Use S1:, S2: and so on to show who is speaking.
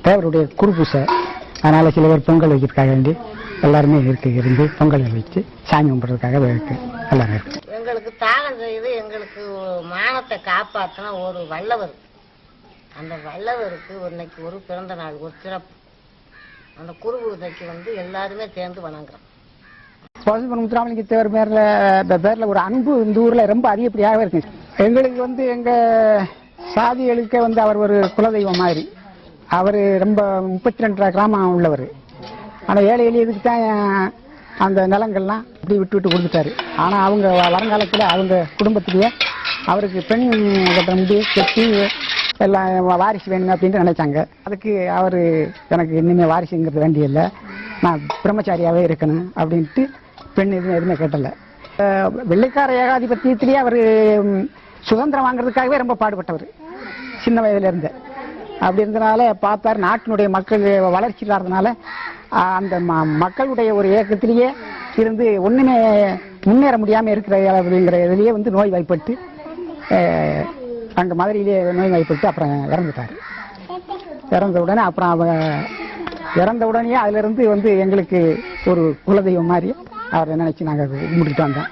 S1: தேவருடைய குருபூசை, அதனால சில பேர் பொங்கல் வைக்கிறதுக்காக வேண்டி எல்லாருமே இருந்து பொங்கல் வச்சு சாமி கும்பிட்றதுக்காக எல்லாரும் இருக்கு.
S2: எங்களுக்கு தாகம் செய்து எங்களுக்கு மானத்தை காப்பாற்றின ஒரு வல்லவர். அந்த வல்லவருக்கு இன்னைக்கு ஒரு பிறந்த நாள், ஒரு சிறப்பு. அந்த குருபூசைக்கு எல்லாருமே சேர்ந்து வணங்குறோம்.
S1: முத்துராமலிங்க தேவர் பேர்ல ஒரு அன்பு இந்த ஊர்ல ரொம்ப அதிகப்படியாகவே இருக்கு. எங்களுக்கு எங்க சாதிகளுக்கு அவர் ஒரு குலதெய்வம் மாதிரி. அவர் ரொம்ப 32 கிராமம் உள்ளவர். ஆனால் ஏழை எளியதுக்கு தான் அந்த நிலங்கள்லாம் இப்படி விட்டு கொடுத்துட்டாரு. ஆனால் அவங்க வருங்காலத்தில் அவங்க குடும்பத்திலேயே அவருக்கு பெண் கட்ட முடி கட்டி எல்லாம் வாரிசு வேணுங்க அப்படின்ட்டு நினைச்சாங்க. அதுக்கு அவர் எனக்கு இன்னுமே வாரிசுங்கிறது வேண்டியதில்லை, நான் பிரம்மச்சாரியாகவே இருக்கணும் அப்படின்ட்டு பெண் எதுவுமே கேட்டலை. வெள்ளைக்கார ஏகாதிபத்தியத்திலேயே அவர் சுதந்திரம் வாங்குறதுக்காகவே ரொம்ப பாடுபட்டவர் சின்ன வயதுல இருந்து. அப்படி இருந்தனால பார்த்தார் நாட்டினுடைய மக்கள் வளர்ச்சி இல்லாததுனால அந்த மக்களுடைய ஒரு இயக்கத்திலேயே இருந்து ஒண்ணுமே முன்னேற முடியாம இருக்கிற அப்படிங்கிற இதுலயே நோய் வாய்ப்பட்டு அங்க மதுரையிலே நோய் வாய்ப்பட்டு அப்புறம் இறந்துட்டாரு. இறந்த உடனே அதுல இருந்து எங்களுக்கு ஒரு குலதெய்வம் மாதிரி அவரை நினைச்சு நாங்க கும்பிட்டுட்டு வந்தோம்.